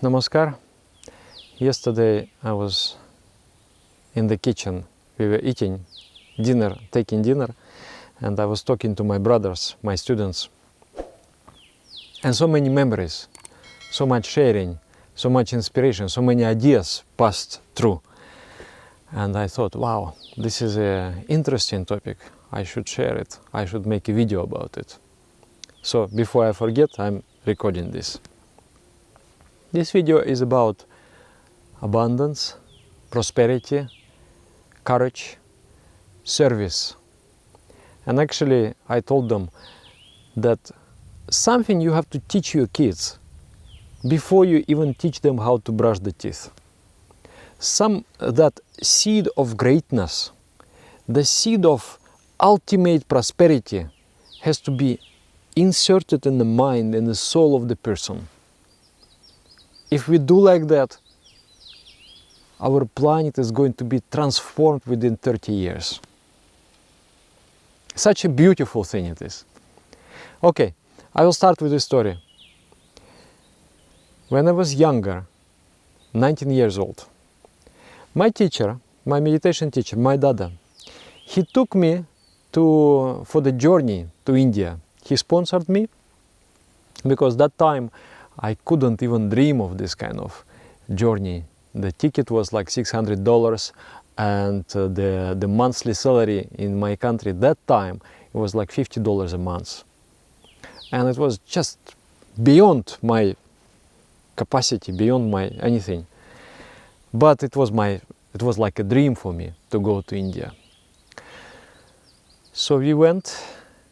Namaskar. Yesterday I was in the kitchen. We were eating dinner, taking dinner, and I was talking to my brothers, my students. And so many memories, so much sharing, so much inspiration, so many ideas passed through. And I thought, wow, this is an interesting topic. I should share it. I should make a video about it. So before I forget, I'm recording this. This video is about abundance, prosperity, courage, service. And actually, I told them that something you have to teach your kids before you even teach them how to brush the teeth. That seed of greatness, the seed of ultimate prosperity has to be inserted in the mind and the soul of the person. If we do like that, our planet is going to be transformed within 30 years. Such a beautiful thing it is. Okay, I will start with a story. When I was younger, 19 years old, my teacher, my meditation teacher, my Dada, he took me for the journey to India. He sponsored me because that time I couldn't even dream of this kind of journey. The ticket was like $600 and the monthly salary in my country at that time, it was like $50 a month. And it was just beyond my capacity, beyond my anything. But it was like a dream for me to go to India. So we went,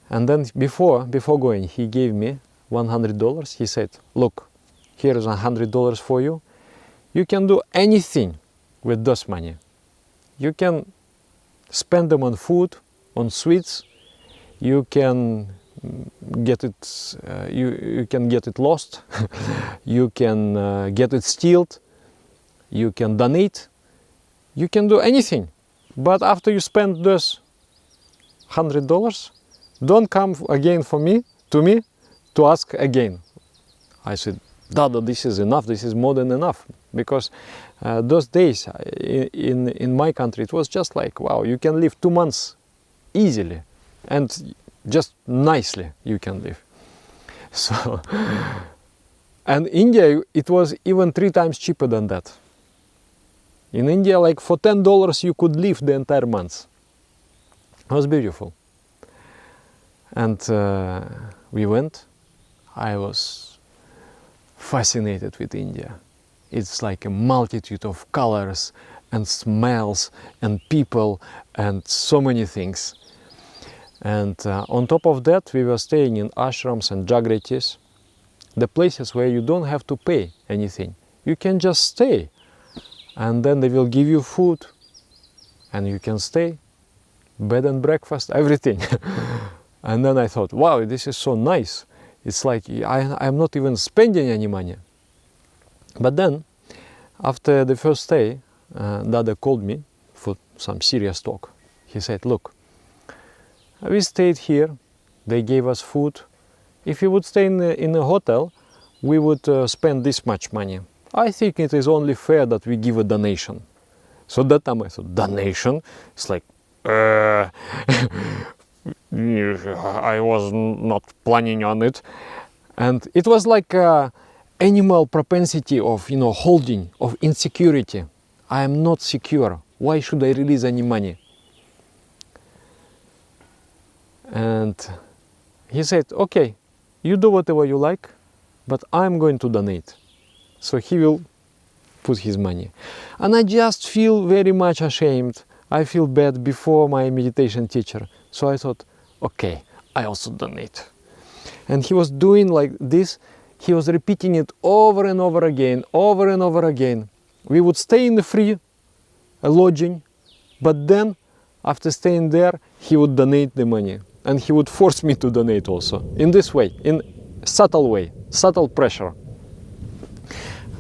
and then before going, he gave me $100. He said, look, here is $100 for you. You can do anything with this money. You can spend them on food, on sweets. You can get it. You can get it lost. You can get it stealed. You can donate. You can do anything. But after you spend this $100, don't come again to me to ask again. I said, Dada, this is enough. This is more than enough. Because those days in my country, it was just like, wow, you can live 2 months easily, and just nicely you can live. So, and India, it was even 3 times cheaper than that. In India, like for $10, you could live the entire month. It was beautiful. And we went. I was fascinated with India. It's like a multitude of colors and smells and people and so many things. And on top of that, we were staying in ashrams and jagritis, the places where you don't have to pay anything. You can just stay, and then they will give you food, and you can stay, bed and breakfast, everything. And then I thought, wow, this is so nice. It's like I'm not even spending any money. But then, after the first day, Dada called me for some serious talk. He said, look, we stayed here, they gave us food. If we would stay in a hotel, we would spend this much money. I think it is only fair that we give a donation. So that time I thought, donation? It's like, I was not planning on it. And it was like animal propensity of, holding, of insecurity. I am not secure. Why should I release any money? And he said, okay, you do whatever you like, but I'm going to donate. So he will put his money. And I just feel very much ashamed. I feel bad before my meditation teacher. So I thought, okay, I also donate. And he was doing like this. He was repeating it over and over again, over and over again. We would stay in the free lodging, but then after staying there, he would donate the money. And he would force me to donate also, in this way, in subtle way, subtle pressure.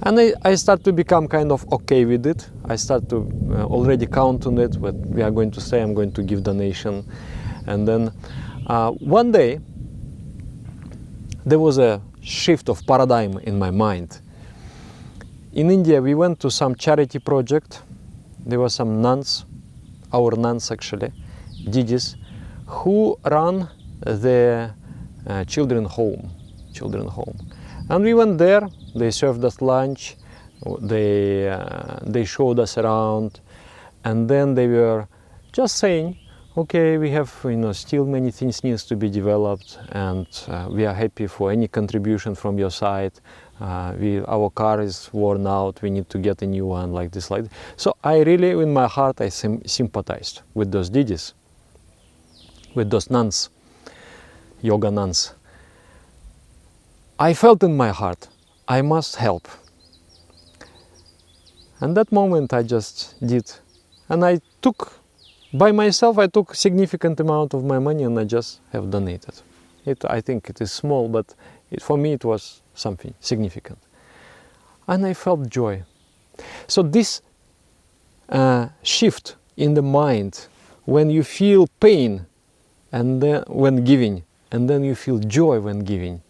And I start to become kind of okay with it. I start to already count on it, but we are going to say I'm going to give donation. And then one day, there was a shift of paradigm in my mind. in India we went to some charity project. There were some nuns, our nuns actually, Didis, who run the children home. And we went there, they served us lunch, they showed us around, and then they were just saying, okay, we have, still many things needs to be developed, and we are happy for any contribution from your side. Our car is worn out, we need to get a new one, like this. So I really, in my heart, I sympathized with those Didis, with those nuns, yoga nuns. I felt in my heart, I must help. And that moment I just did. And I took, by myself, I took significant amount of my money and I just have donated. I think it is small, but for me it was something significant. And I felt joy. So this shift in the mind, when you feel pain and then when giving, and then you feel joy when giving,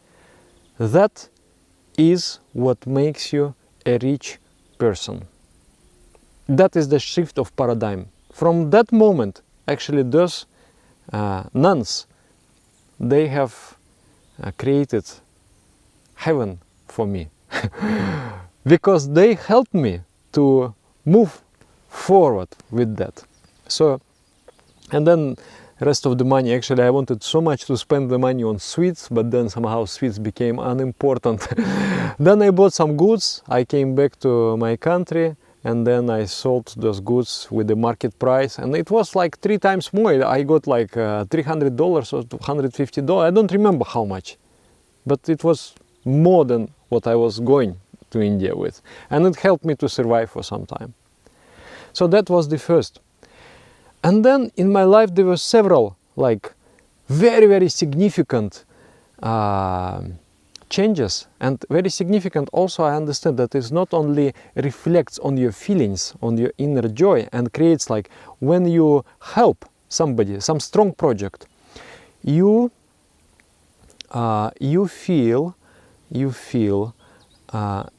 that is what makes you a rich person. That is the shift of paradigm. From that moment, actually those nuns, they have created heaven for me because they helped me to move forward with that. So, and then rest of the money, actually I wanted so much to spend the money on sweets, but then somehow sweets became unimportant. Then I bought some goods, I came back to my country, and then I sold those goods with the market price, and it was like 3 times more. I got like $300 or $250, I don't remember how much, but it was more than what I was going to India with, and it helped me to survive for some time. So that was the first. And then in my life there were several like very, very significant changes, and very significant also I understand that it not only reflects on your feelings, on your inner joy, and creates like when you help somebody, some strong project, you feel a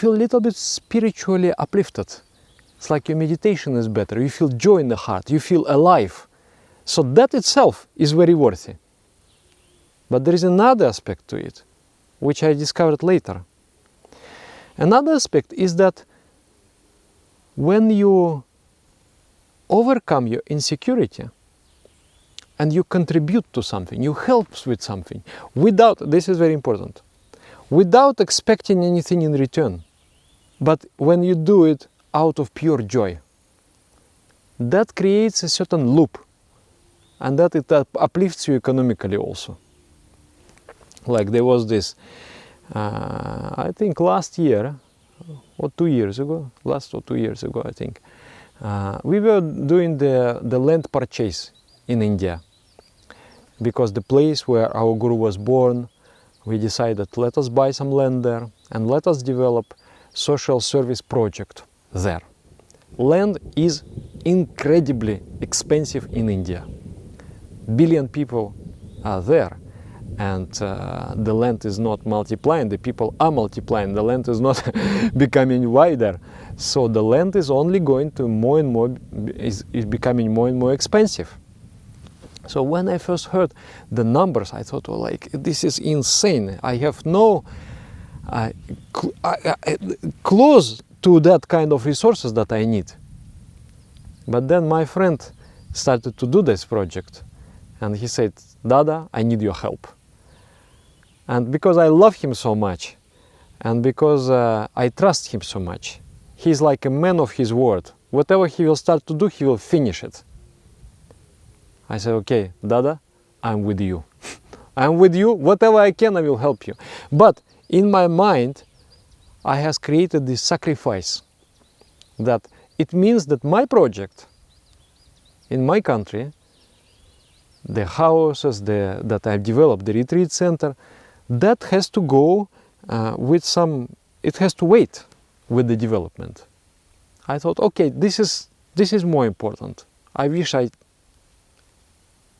little bit spiritually uplifted. It's like your meditation is better, you feel joy in the heart, you feel alive. So that itself is very worthy. But there is another aspect to it, which I discovered later. Another aspect is that when you overcome your insecurity and you contribute to something, you help with something, without, this is very important, without expecting anything in return, but when you do it out of pure joy, that creates a certain loop, and that it uplifts you economically also. Like there was this, I think last year, or 2 years ago, I think, we were doing the land purchase in India, because the place where our Guru was born, we decided let us buy some land there and let us develop social service project there. Land is incredibly expensive in India. Billion people are there, and the land is not multiplying, the people are multiplying, the land is not becoming wider. So the land is only going to more and more, is becoming more and more expensive. So when I first heard the numbers, I thought, well, like, this is insane. I have no close to that kind of resources that I need. But then my friend started to do this project, and he said, Dada, I need your help. And because I love him so much, and because I trust him so much, he's like a man of his word. Whatever he will start to do, he will finish it. I said, okay, Dada, I'm with you. I'm with you, whatever I can, I will help you. But in my mind, I have created this sacrifice, that it means that my project in my country, the houses that I've developed, the retreat center, that has to go with some, it has to wait with the development. I thought, okay, this is more important. I wish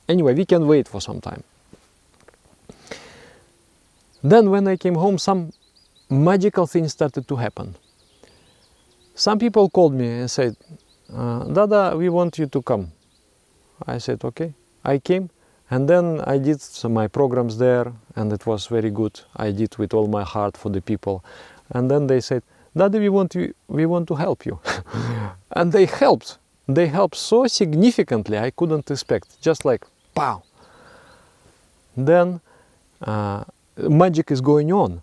anyway, we can wait for some time. Then when I came home, some magical things started to happen. some people called me and said, Dada, we want you to come. I said, okay. I came, and then I did my programs there, and it was very good. I did with all my heart for the people. And then they said, Dada, we want to help you. And they helped. They helped so significantly I couldn't expect. Just like, pow. Then magic is going on.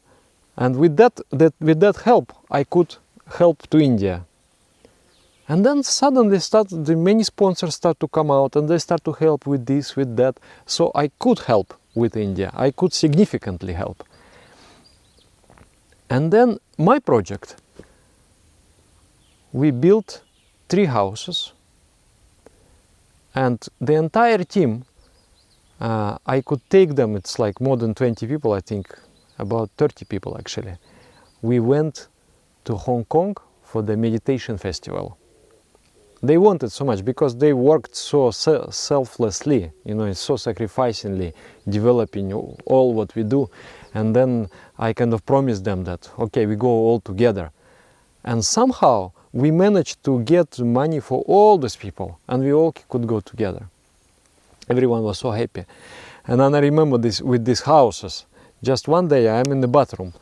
And with that help, I could help to India. And then suddenly the many sponsors start to come out, and they start to help with this, with that. So I could help with India. I could significantly help. And then my project, we built 3 houses, and the entire team, I could take them, it's like more than 20 people, I think, about 30 people actually. We went to Hong Kong for the meditation festival. They wanted so much because they worked so selflessly, so sacrificingly, developing all what we do. And then I kind of promised them that, okay, we go all together. And somehow we managed to get money for all these people, and we all could go together. Everyone was so happy. And then I remember this with these houses. Just one day I'm in the bathroom,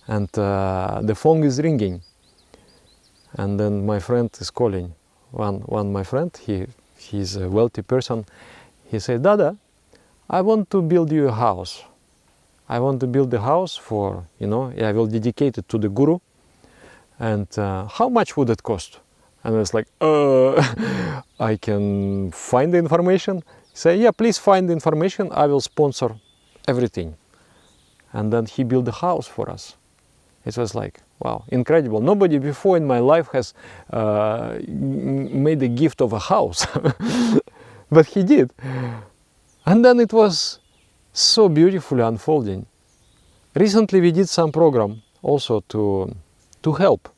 and the phone is ringing. And then my friend is calling. One my friend, he's a wealthy person. He said, Dada, I want to build you a house. I want to build a house for, I will dedicate it to the Guru. And how much would it cost? And I was like, I can find the information. Say, yeah, please find the information. I will sponsor everything. And then he built a house for us. It was like, wow, incredible. Nobody before in my life has made a gift of a house. But he did. And then it was so beautifully unfolding. Recently we did some program also to help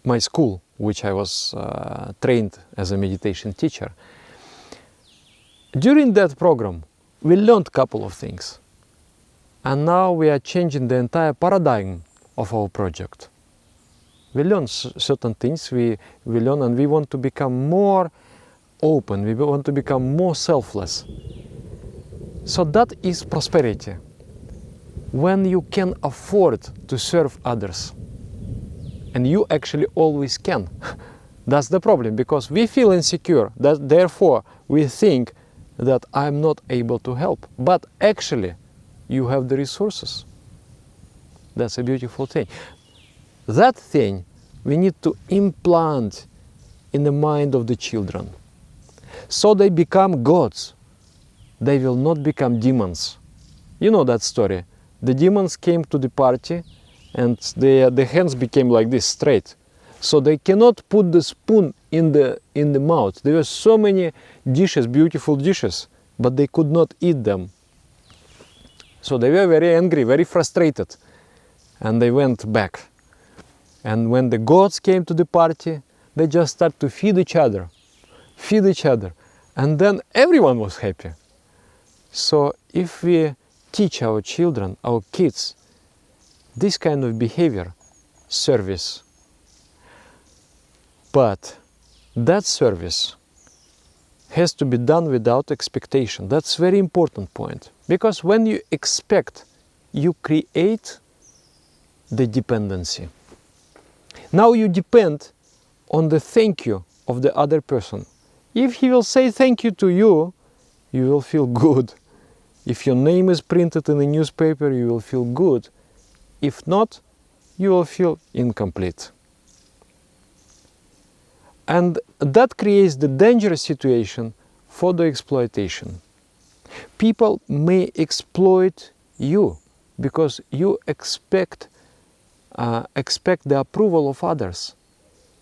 my school, which I was trained as a meditation teacher. During that program, we learned a couple of things. And now we are changing the entire paradigm of our project. We learn certain things, we learn, and we want to become more open, we want to become more selfless. So that is prosperity. When you can afford to serve others. And you actually always can. That's the problem, because we feel insecure, that therefore we think that I'm not able to help. But actually, you have the resources. That's a beautiful thing. That thing we need to implant in the mind of the children. So they become gods. They will not become demons. You know that story. The demons came to the party and the hands became like this, straight. So they cannot put the spoon in the mouth. There were so many dishes, beautiful dishes, but they could not eat them. So they were very angry, very frustrated, and they went back. And when the gods came to the party, they just started to feed each other, and then everyone was happy. So if we teach our children, our kids, this kind of behavior, service, but that service has to be done without expectation. That's a very important point. Because when you expect, you create the dependency. Now you depend on the thank you of the other person. If he will say thank you to you, you will feel good. If your name is printed in a newspaper, you will feel good. If not, you will feel incomplete. And that creates the dangerous situation for the exploitation. People may exploit you because you expect the approval of others.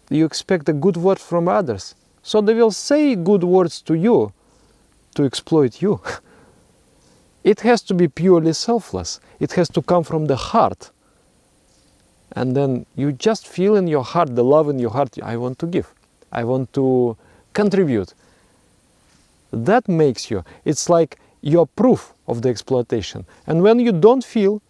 You expect a good word from others. So they will say good words to you to exploit you. It has to be purely selfless. It has to come from the heart. And then you just feel in your heart, the love in your heart, I want to give. I want to contribute. That makes you, it's like your proof of the exploitation. And when you don't feel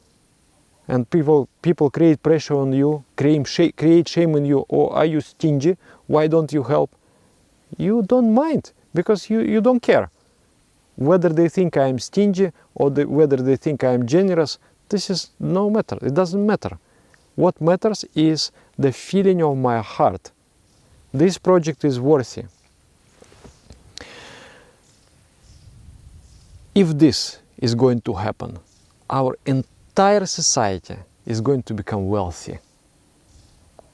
and people create pressure on you, create shame in you, or are you stingy? Why don't you help? You don't mind, because you don't care. Whether they think I'm stingy or whether they think I'm generous, this is no matter. It doesn't matter. What matters is the feeling of my heart. This project is worthy. If this is going to happen, our entire society is going to become wealthy,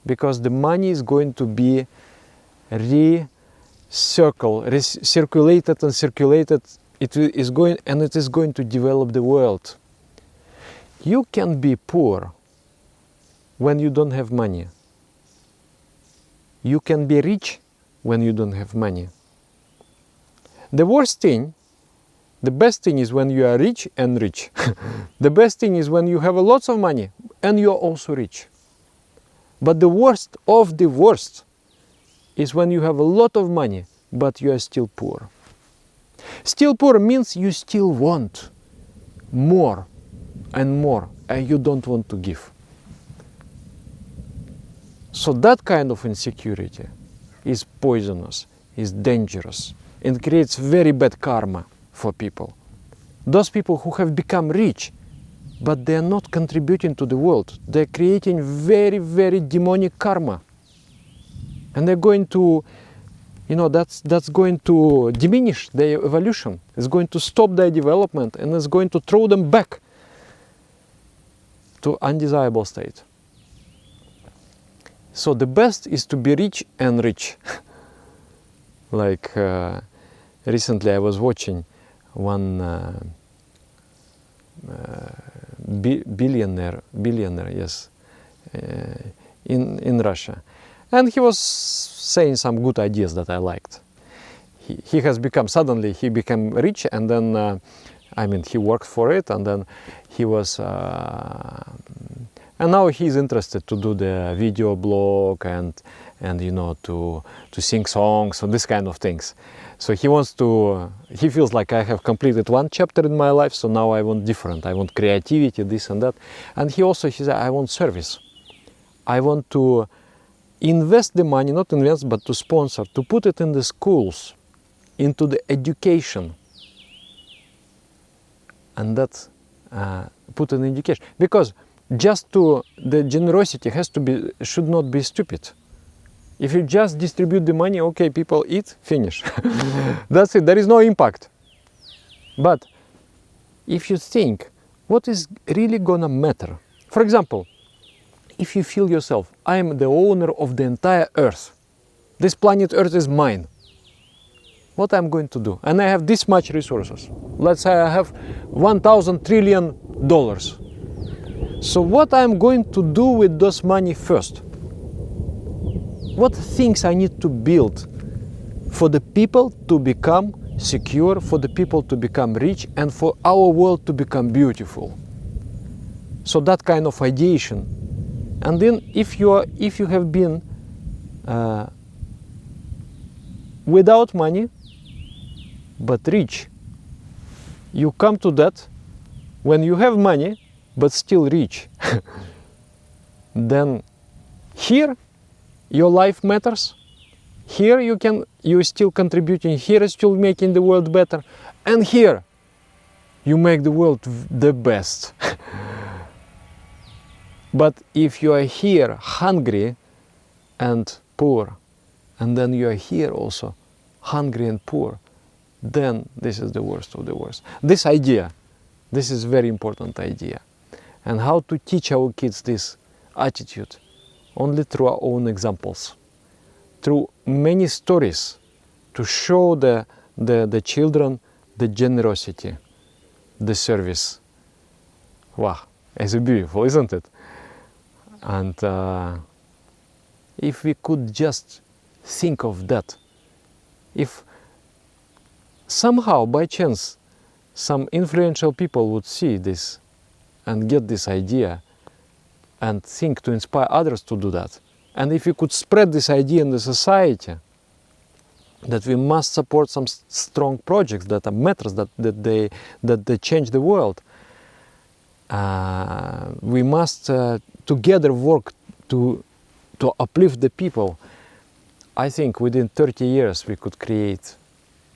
because the money is going to be circulated and circulated. It is going to develop the world. You can be poor when you don't have money. You can be rich when you don't have money. The best thing is when you are rich and rich. The best thing is when you have lots of money and you are also rich. But the worst of the worst is when you have a lot of money but you are still poor. Still poor means you still want more and more, and you don't want to give. So that kind of insecurity is poisonous, is dangerous, and creates very bad karma for people. Those people who have become rich, but they are not contributing to the world, they're creating very, very demonic karma. And they're going to, that's going to diminish their evolution. It's going to stop their development, and it's going to throw them back to undesirable state. So the best is to be rich and rich. Like recently I was watching one billionaire, yes, in Russia, and he was saying some good ideas that I liked. He has become, suddenly he became rich, and then he worked for it, and then he was and now he's interested to do the video blog and to sing songs and this kind of things. So he feels like I have completed one chapter in my life, so now I want different. I want creativity, this and that. And he said, I want service. I want to invest the money, not invest, but to sponsor, to put it in the schools, into the education. And that's put in education. Because the generosity should not be stupid. If you just distribute the money, okay, people eat, finish. That's it, there is no impact. But if you think, what is really gonna matter? For example, if you feel yourself, I am the owner of the entire Earth. This planet Earth is mine. What I'm going to do? And I have this much resources. Let's say I have $1,000 trillion. So what I'm going to do with those money first? What things I need to build for the people to become secure, for the people to become rich, and for our world to become beautiful? So that kind of ideation. And then if you have been without money but rich, you come to that when you have money but still rich. Then here your life matters. Here you're still contributing. Here you're still making the world better. And here you make the world the best. But if you are here hungry and poor, and then you are here also hungry and poor, then this is the worst of the worst. This is very important idea. And how to teach our kids this attitude? Only through our own examples, through many stories, to show the children the generosity, the service. Wow, it's beautiful, isn't it? And if we could just think of that, if somehow by chance some influential people would see this and get this idea and think to inspire others to do that, and if we could spread this idea in the society, that we must support some strong projects that matters, that they change the world, we must together work to uplift the people. I think within 30 years we could create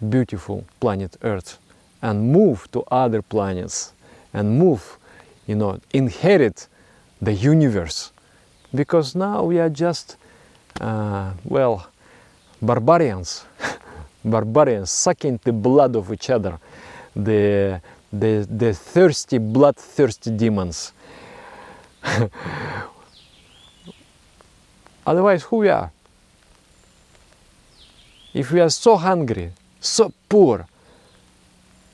beautiful planet Earth and move to other planets and move, inherit the universe. Because now we are just, barbarians, barbarians sucking the blood of each other, the thirsty, bloodthirsty demons. Otherwise, who we are? If we are so hungry, so poor,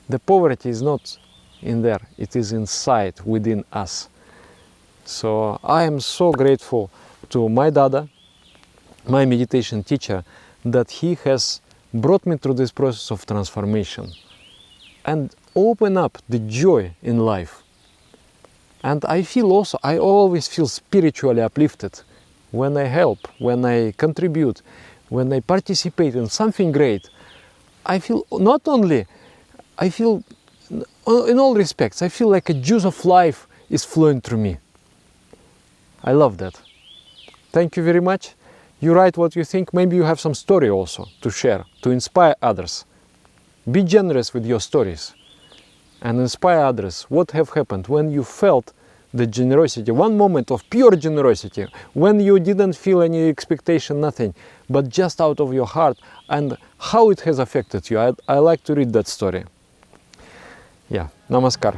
the poverty is not in there, it is inside, within us. So I am so grateful to my Dada, my meditation teacher, that he has brought me through this process of transformation and open up the joy in life. And I always feel spiritually uplifted when I help, when I contribute, when I participate in something great. I feel in all respects, I feel like a juice of life is flowing through me. I love that. Thank you very much. You write what you think. Maybe you have some story also to share, to inspire others. Be generous with your stories and inspire others. What have happened when you felt the generosity, one moment of pure generosity, when you didn't feel any expectation, nothing, but just out of your heart, and how it has affected you. I like to read that story. Yeah, namaskar.